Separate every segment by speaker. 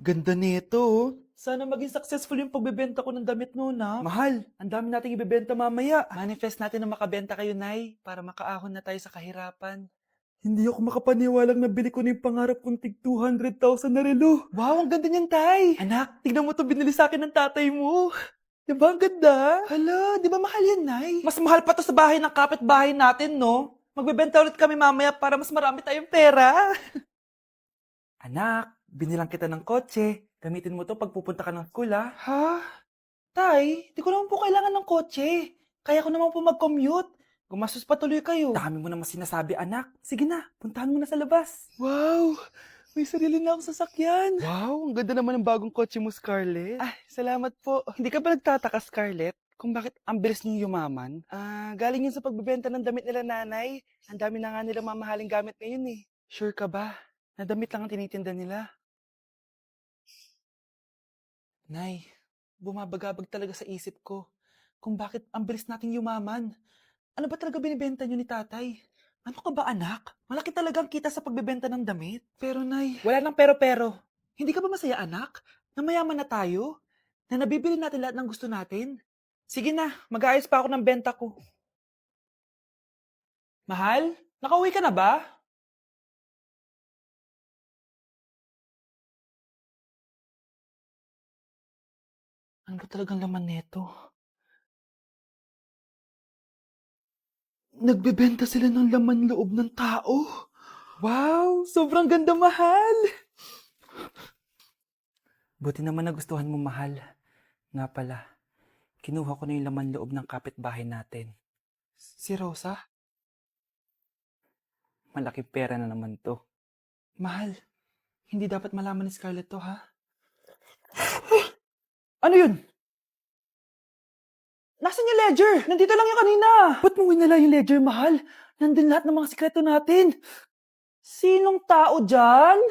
Speaker 1: Ganda nito, oh. Sana maging successful yung pagbebenta ko ng damit mo, na. Mahal, ang dami nating ibebenta mamaya. Manifest natin na makabenta kayo, Nay, para makaahon na tayo sa kahirapan. Hindi ako makapaniwalang nabili ko na yung pangarap kong tig 200,000 na relo. Wow, ang ganda niyan, Tay. Anak, tignan mo to binili sa akin ng tatay mo. Diba ang ganda? Hala, di ba mahal yan, Nay? Mas mahal pa to sa bahay ng kapitbahay natin, no? Magbebenta ulit kami mamaya para mas marami tayong pera. Anak, binilang kita ng kotse. Gamitin mo to pag pupunta ka ng school, ha? Ha? Tay, di ko naman po kailangan ng kotse. Kaya ko naman po mag-commute. Gumastos pa tuloy kayo. Dami mo naman sinasabi, anak. Sige na, puntahan mo na sa labas. Wow! May sarili na akong sasakyan. Wow, ang ganda naman ng bagong kotse mo, Scarlett. Ah, salamat po. Hindi ka ba nagtataka, Scarlett, kung bakit ang bilis niyong yumaman? Galing yun sa pagbebenta ng damit nila, nanay. Ang dami na nga nila mamahaling gamit ngayon, eh. Sure ka ba? Na damit lang ang tinitinda nila? Nay, bumabagabag talaga sa isip ko kung bakit ang bilis nating yumaman. Ano ba talaga binibenta niyo ni tatay? Ano ka ba, anak? Malaki talaga ang kita sa pagbebenta ng damit. Pero, Nay, wala nang pero-pero. Hindi ka ba masaya, anak? Na mayaman na tayo? Na nabibili natin lahat ng gusto natin? Sige na, mag-aayos pa ako ng benta ko. Mahal, nakauwi ka na ba? Ano ba talagang laman neto? Nagbebenta sila ng laman loob ng tao. Wow, sobrang ganda, mahal. Buti naman nagustuhan mo, mahal. Nga pala, kinuha ko na yung laman loob ng kapitbahay natin. Si Rosa? Malaki pera na naman to. Mahal, hindi dapat malaman ni Scarlett to, ha? Ano yun? Nasaan yung ledger? Nandito lang yung kanina. Ba't mo winala yung ledger, mahal? Nandun lahat ng mga sikreto natin. Sinong tao dyan?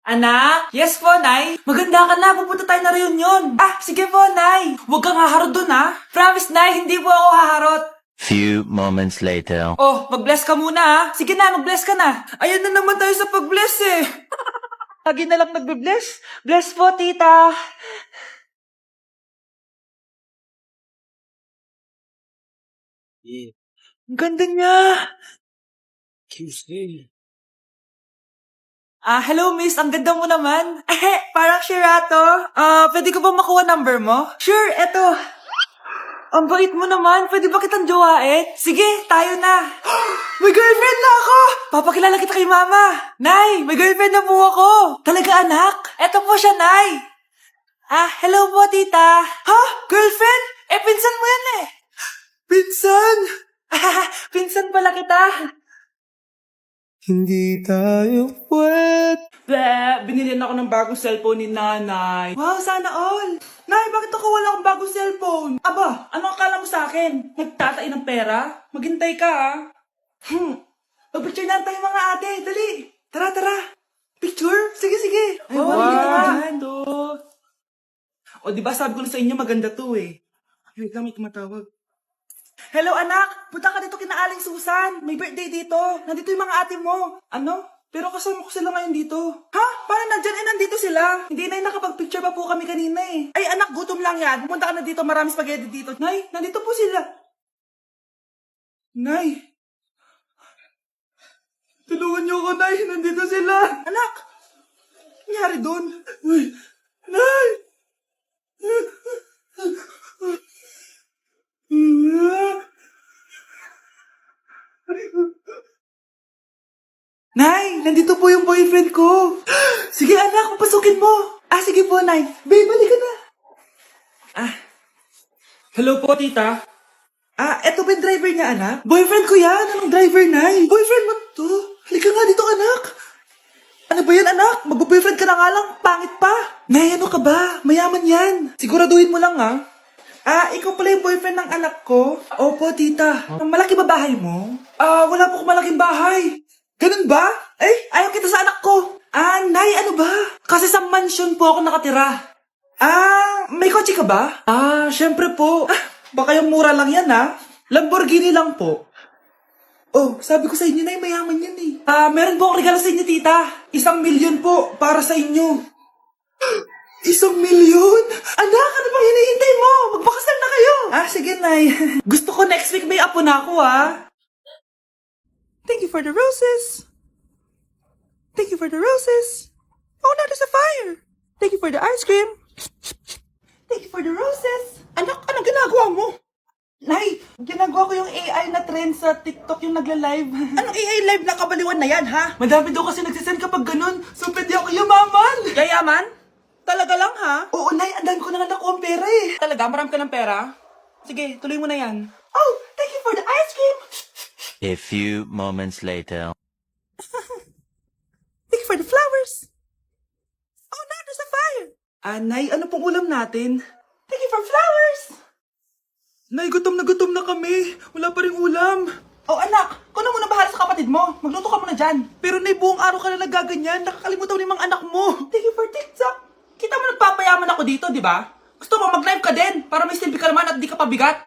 Speaker 1: Anak? Yes po, Nay. Maganda ka na. Pupunta tayo na reunion. Ah, sige po, Nay. Huwag kang haharot dun, ha? Promise, Nay. Hindi po ako haharot.
Speaker 2: Few moments later.
Speaker 1: Oh, mag-bless ka muna, ha? Sige na, mag-bless ka na. Ayan na naman tayo sa pag-bless, eh. Lagi na lang nagbe-bless. Bless po, tita. Ang ganda niya. Tuesday. Hello miss, ang ganda mo naman. Parang Shirato. Pwede ko ba makuha number mo? Sure, eto. Ang bait mo naman, pwede ba kitang jowain? Sige, tayo na. May girlfriend na ako! Papakilala kita kay mama. Nay, may girlfriend na po ako. Talaga anak? Eto po siya, Nay. Hello po, tita. Ha? Girlfriend? Pinsan mo yan eh. Pinsan? Pinsan pala kita. Hindi tayo puwet. Binilihan ako ng bagong cellphone ni nanay. Wow, sana all. Nay, bakit ako wala akong bagong cellphone? Aba, ano akala mo sa akin? Nagtatain ng pera? Maghintay ka, ha? Mag-picture na tayo mga ate. Dali. Tara, tara. Picture? Sige, sige. Ay, wow. O, di ba sabi ko na sa inyo maganda to eh. Wait lang, may tumatawag. Hello, anak! Punta ka dito kina Aling Susan. May birthday dito. Nandito yung mga ate mo. Ano? Pero kasama ko sila ngayon dito. Ha? Paano nandyan? Nandito sila. Hindi na nakapag-picture pa po kami kanina eh. Ay, anak, gutom lang yan. Pumunta ka na dito. Marami spaghetti dito. Nay, nandito po sila. Nay. Tulungan niyo ako, Nay. Nandito sila. Anak! Nangyari doon? Uy, Nay! Nay, nandito po yung boyfriend ko. Sige anak, papasukin mo. Sige po, Nay. Babe, balik ka na. Hello po, tita. Eto ba yung driver niya, anak? Boyfriend ko yan. Anong driver, Nay? Boyfriend mo to? Halika nga dito, anak. Ano ba yan, anak? Mag-boyfriend ka na nga lang. Pangit pa. Nay, ano ka ba? Mayaman yan. Siguraduhin mo lang, ha? Ikaw pala yung boyfriend ng anak ko? Opo, tita. Malaki ba bahay mo? Wala po akong malaking bahay. Ganun ba? Ayaw kita sa anak ko. Nay, ano ba? Kasi sa mansion po ako nakatira. May kotse ka ba? Syempre po. Baka yung mura lang yan, ha? Lamborghini lang po. Oh, sabi ko sa inyo na mayaman yan eh. Meron po akong regalo sa inyo, tita. 1,000,000 po para sa inyo. 1,000,000? Anak, ano bang hinihintay mo? Magpakasal na kayo. Sige, Nay. Gusto ko next week may apo na ako, Thank you for the roses. Thank you for the roses. Oh, now there's a fire. Thank you for the ice cream. Thank you for the roses. Anak, anong ginagawa mo? Nay, ginagawa ko yung AI na trend sa TikTok yung nagla-live. Anong AI live na kabaliwan na yan, ha? Madami daw kasi nagsisend kapag ganun, so pwede ako yumaman. Yayaman? Talaga lang, ha? Oo, Nay, ang dami ko na nga nakuha ang pera eh. Talaga? Marami ka ng pera? Sige, tuloy mo na yan. Oh, thank you for the ice cream.
Speaker 2: A few moments later.
Speaker 1: Thank you for the flowers. Oh, now there's a fire. Nay, ano pong ulam natin? Thank you for flowers. Nay, gutom na kami. Wala pa rin ulam. Oh, anak, kung na muna bahala sa kapatid mo. Magluto ka muna dyan. Pero Nay, buong araw ka na nagaganyan. Nakakalimutan mo yung mga anak mo. Thank you for TikTok. Kita mo nagpapayaman ako dito, di ba? Gusto mo mag-live ka din para may silbi ka naman at di ka pabigat.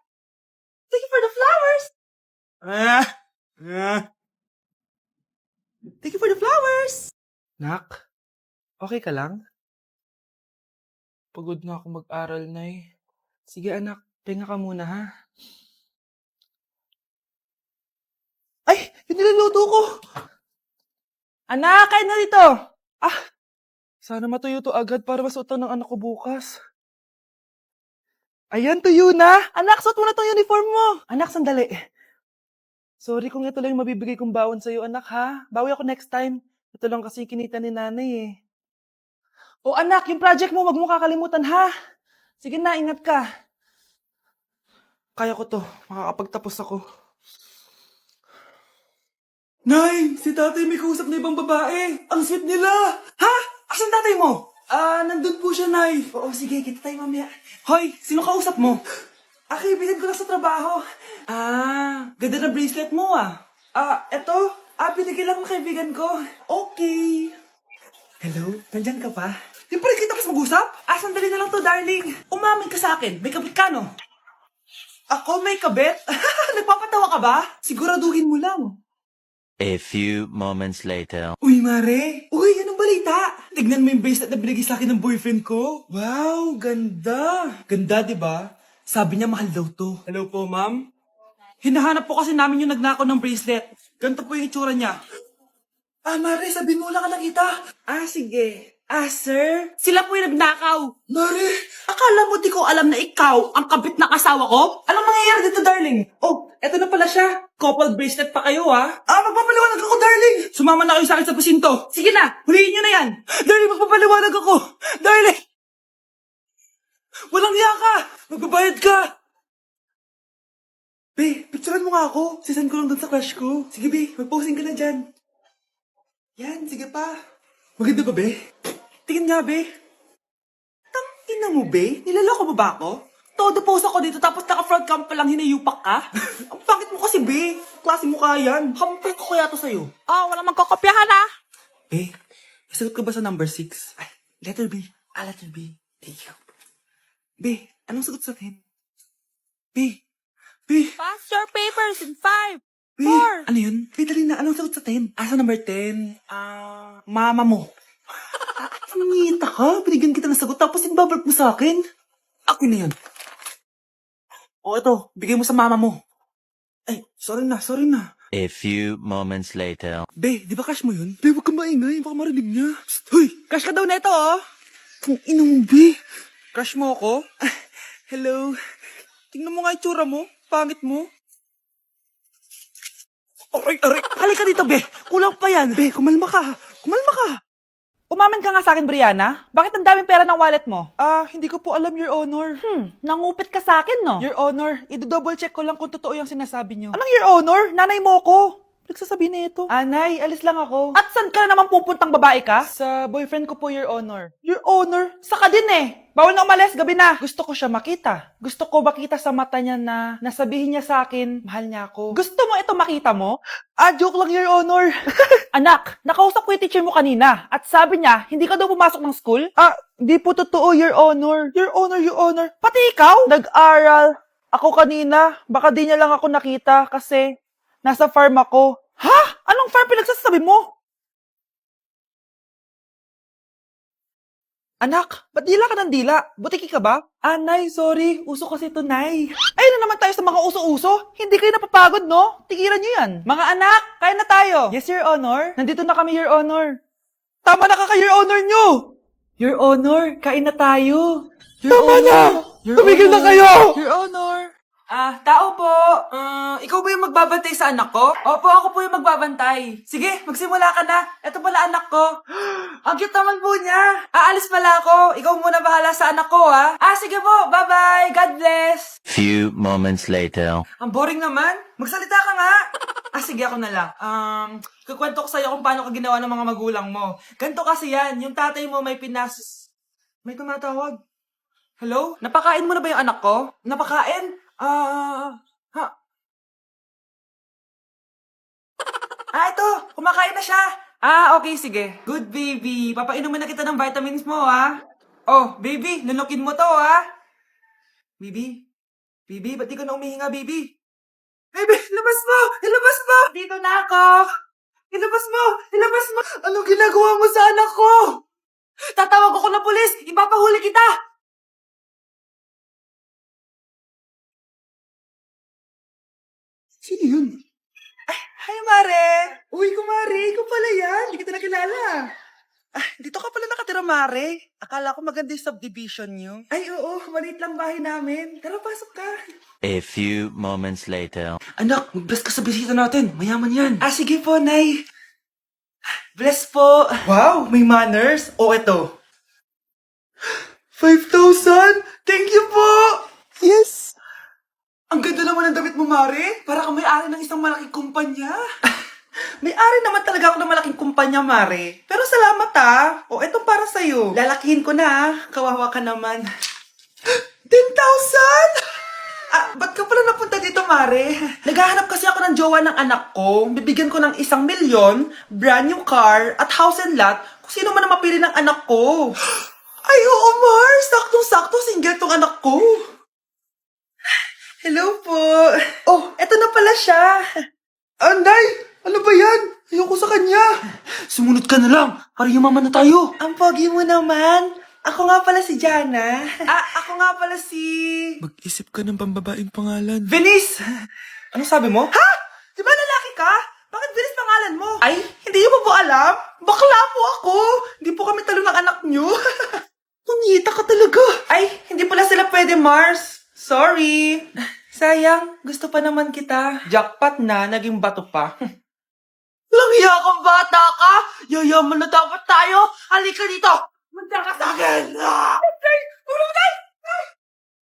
Speaker 1: Thank you for the flowers. Thank you for the flowers. Nak, okay ka lang? Pagod na ako mag-aral, Nay. Sige, anak. Pahinga ka muna, ha? Ay! Yung niluluto ko! Anak, kain na dito! Sana matuyo to agad para masuotan ng anak ko bukas. Ayan, tuyo na! Anak, suot mo na tong uniform mo! Anak, sandali. Sorry kung ito lang yung mabibigay kong bawon sa'yo, anak, ha? Bawi ako next time. Ito lang kasi kinita ni nanay, eh. O anak, yung project mo, wag mo kakalimutan, ha? Sige na, ingat ka. Kaya ko to. Makakapagtapos ako. Nay! Si tatay may kausap na ibang babae. Ang sweet nila! Ha? Asan tatay mo? Nandun po siya, Nay. Oo, sige. Kita tayo mamaya. Hoy! Sino kausap mo? Kaibigan ko lang sa trabaho. Ganda na bracelet mo, Eto. Binigay lang ng kaibigan ko. Okay. Hello? Nandyan ka pa? Di pa rin kita mas mag-usap? Sandali na lang to, darling. Umamin ka sa akin. May kabit ka, no? Ako may kabit? Nagpapatawa ka ba? Siguraduhin mo lang.
Speaker 2: A few moments later.
Speaker 1: Uy, Mare! Uy, anong balita? Tignan mo yung bracelet na binigay sa akin ng boyfriend ko. Wow, ganda. Ganda, di ba? Sabi niya mahal daw to. Hello po, ma'am. Hinahanap po kasi namin yung nagnakaw ng bracelet. Ganito po yung itsura niya. Mare, sabihin mo lang ka nakita. Sige. Sir? Sila po yung nagnakaw. Mare! Akala mo di ko alam na ikaw ang kabit na kasawa ko? Anong mangyayari dito, darling? Oh, eto na pala siya. Couple bracelet pa kayo, magpapaliwanag ako, darling. Sumama na kayo sa akin sa pasinto. Sige na, huliin nyo na yan. Darling, magpapaliwanag ako. Darling! Walang hiya ka. Magbabayad ka. Be, picturean mo nga ako. Sisend ko lang dun sa crush ko. Sige, Be, mag-posing ka na dyan. Yan, sige pa. Maganda ba, Be? Tingin nga, Be. Tangina mo, Be? Nilaloko mo ba ako? Todo post ako dito tapos naka-front cam pa lang hinayupak ka? Ang pangit mo kasi, Be. Klase mo kaya yan. Hampir ko kaya to sa'yo.
Speaker 3: Walang magkokopyahan,
Speaker 1: Be, sagot ka ba sa number 6? Letter B. Letter B. Thank you. Be, anong sagot sa 10? Be.
Speaker 3: Pass your papers in 5.
Speaker 1: Be, ano yun? Be, dali na. Anong sagot sa 10? Sa number 10? Mama mo. Nangita ka? Binigyan kita ng sagot tapos inbabalik mo sa akin? Ako na yun. Ito. Bigay mo sa mama mo. Ay, sorry na.
Speaker 2: A few moments later.
Speaker 1: Be, di ba cash mo yun? Be, huwag kang maingay. Baka marinig niya. Psst, hoy! Cash ka daw neto, Kung ina mo, Be. Crush mo ako? Hello? Tingnan mo nga itsura mo. Pangit mo. Aray! Halika dito, Be. Kulang pa yan. Be, kumalma ka.
Speaker 3: Umamin ka nga sa akin, Brianna. Bakit ang daming pera ng wallet mo?
Speaker 1: Hindi ko po alam, Your Honor.
Speaker 3: Nangupit ka sa akin, no?
Speaker 1: Your Honor, i-double check ko lang kung totoo yung sinasabi niyo.
Speaker 3: Anong Your Honor? Nanay mo ko.
Speaker 1: Nagsasabi na ito. Nay, alis lang ako.
Speaker 3: At saan ka na naman pupuntang babae ka?
Speaker 1: Sa boyfriend ko po, Your Honor.
Speaker 3: Your Honor, saka din Bawal na umalis, gabi na. Gusto ko siya makita. Gusto ko makita sa mata niya na nasabihin niya sa akin, mahal niya ako. Gusto mo ito makita mo?
Speaker 1: Joke lang, Your Honor.
Speaker 3: Anak, nakausap ko yung teacher mo kanina at sabi niya, hindi ka daw pumasok ng school?
Speaker 1: Di po totoo, Your Honor.
Speaker 3: Your Honor. Pati ikaw? Nag-aral. Ako kanina, baka di niya lang ako nakita kasi Nasa farm ako. Ha? Anong farm pinagsasabi mo? Anak, ba't dila ka ng dila? Butiki ka ba? Nay, sorry. Uso kasi ito, Nay. Ay na naman tayo sa mga uso-uso. Hindi kayo napapagod, no? Tigilan nyo yan. Mga anak, kain na tayo. Yes, Your Honor. Nandito na kami, Your Honor. Tama na ka, Your Honor nyo! Your Honor, kain na tayo.
Speaker 1: Tama na! Tumigil na kayo!
Speaker 3: Your Honor. Tao po. Ikaw ba yung magbabantay sa anak ko? Opo, ako po yung magbabantay. Sige, magsimula ka na. Ito pala anak ko. Ang cute naman po niya. Aalis pala ako. Ikaw muna bahala sa anak ko, ha? Sige po. Bye-bye. God bless.
Speaker 2: Few moments later.
Speaker 3: Ang boring naman. Magsalita ka nga. Sige, ako na lang. Kukwento ko sa'yo kung paano ka ginawa ng mga magulang mo. Ganto kasi yan. Yung tatay mo may May tumatawag. Hello? Napakain mo na ba yung anak ko? Napakain? Ito. Kumakain na siya. Okay, sige. Good baby. Papainumin na kita ng vitamins mo, ha? Oh, baby. Nunukin mo to, ha? Baby? Baby, ba't di ka na umihinga, baby? Baby, ilabas mo! Ilabas mo! Dito na ako! Ilabas mo! Ilabas mo! Anong ginagawa mo sa anak ko? Tatawag ako ng pulis! Ipapahuli kita! Sino yun? Hi, Mare! Uy, kumare! Ikaw pala yan! Hindi kita nakilala. Dito ka pala nakatira, Mare. Akala ko maganda yung subdivision niyo. Ay, oo. Maliit lang bahay namin. Tara, pasok ka.
Speaker 2: A few moments later.
Speaker 3: Anak, mag-bless ka sa bisita natin. Mayaman yan. Sige po, Nay. Bless po. Wow, may manners. Eto. 5,000? Thank you po!
Speaker 1: Yes!
Speaker 3: Ang ganda naman ng damit mo, Mare. Para kang may-ari ng isang malaking kumpanya. May-ari naman talaga ako ng malaking kumpanya, Mare. Pero salamat, eto para sa'yo. Lalakihin ko na, kawawa ka naman. 10,000? Ba't ka pala napunta dito, Mare? Naghahanap kasi ako ng jowa ng anak ko. Bibigyan ko ng 1,000,000, brand new car, at house and lot kung sino man ang mapili ng anak ko. Ay, oo, Mar! Saktong-sakto, single tong anak ko. Hello po. Eto na pala siya.
Speaker 1: Anday! Ano ba yan? Ayoko sa kanya.
Speaker 3: Sumunod ka na lang. Para yumaman na tayo. Ang pogi mo naman. Ako nga pala si Jana. Ako nga pala si...
Speaker 1: Mag-isip ka ng pambabaing pangalan.
Speaker 3: Venice! Ano sabi mo? Ha? Di ba lalaki ka? Bakit Venice pangalan mo? Ay, hindi mo po alam? Bakla po ako. Hindi po kami talo ng anak nyo. Pungita ka talaga. Ay, hindi pala sila pwede, Mars. Sorry. Sayang, gusto pa naman kita. Jackpot na, naging bato pa. Langya kang bata ka! Yayaman na dapat tayo! Halika dito! Manda ka sa akin!